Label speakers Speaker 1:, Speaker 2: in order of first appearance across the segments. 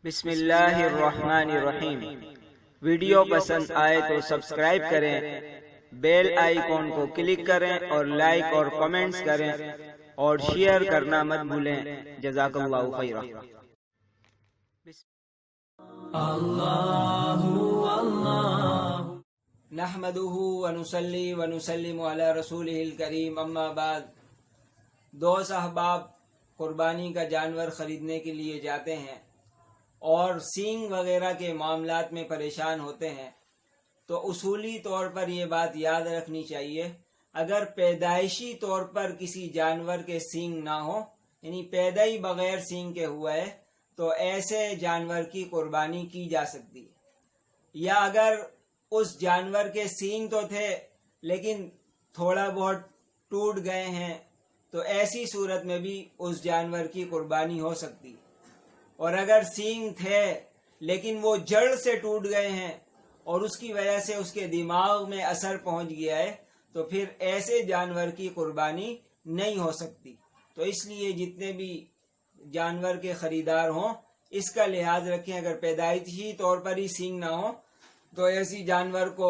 Speaker 1: بسم اللہ الرحمن الرحیم۔ ویڈیو پسند آئے تو سبسکرائب کریں، بیل آئیکن کو کلک کریں اور لائک اور کمنٹس کریں اور شیئر کرنا مت بھولیں۔ جزاک اللہ خیرا۔ نحمدہ ونصلی ونسلم علی رسولہ الکریم، اما بعد۔ دوست احباب قربانی کا جانور خریدنے کے لیے جاتے ہیں اور سینگ وغیرہ کے معاملات میں پریشان ہوتے ہیں، تو اصولی طور پر یہ بات یاد رکھنی چاہیے، اگر پیدائشی طور پر کسی جانور کے سینگ نہ ہو، یعنی پیدا ہی بغیر سینگ کے ہوا ہے، تو ایسے جانور کی قربانی کی جا سکتی ہے۔ یا اگر اس جانور کے سینگ تو تھے لیکن تھوڑا بہت ٹوٹ گئے ہیں، تو ایسی صورت میں بھی اس جانور کی قربانی ہو سکتی ہے۔ اور اگر سینگ تھے لیکن وہ جڑ سے ٹوٹ گئے ہیں اور اس کی وجہ سے اس کے دماغ میں اثر پہنچ گیا ہے، تو پھر ایسے جانور کی قربانی نہیں ہو سکتی۔ تو اس لیے جتنے بھی جانور کے خریدار ہوں اس کا لحاظ رکھیں، اگر پیدائشی طور پر ہی سینگ نہ ہو تو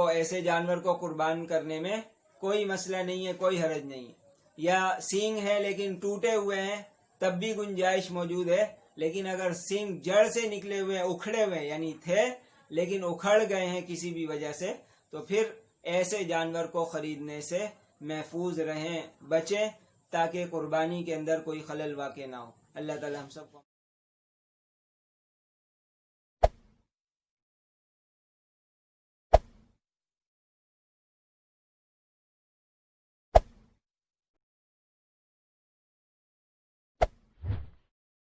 Speaker 1: ایسے جانور کو قربان کرنے میں کوئی مسئلہ نہیں ہے، کوئی حرج نہیں ہے۔ یا سینگ ہے لیکن ٹوٹے ہوئے ہیں تب بھی گنجائش موجود ہے، لیکن اگر سینگ جڑ سے نکلے ہوئے، اکھڑے ہوئے یعنی تھے لیکن اکھڑ گئے ہیں کسی بھی وجہ سے، تو پھر ایسے جانور کو خریدنے سے محفوظ رہیں، بچیں، تاکہ قربانی کے اندر کوئی خلل واقع نہ ہو۔ اللہ تعالی ہم سب کو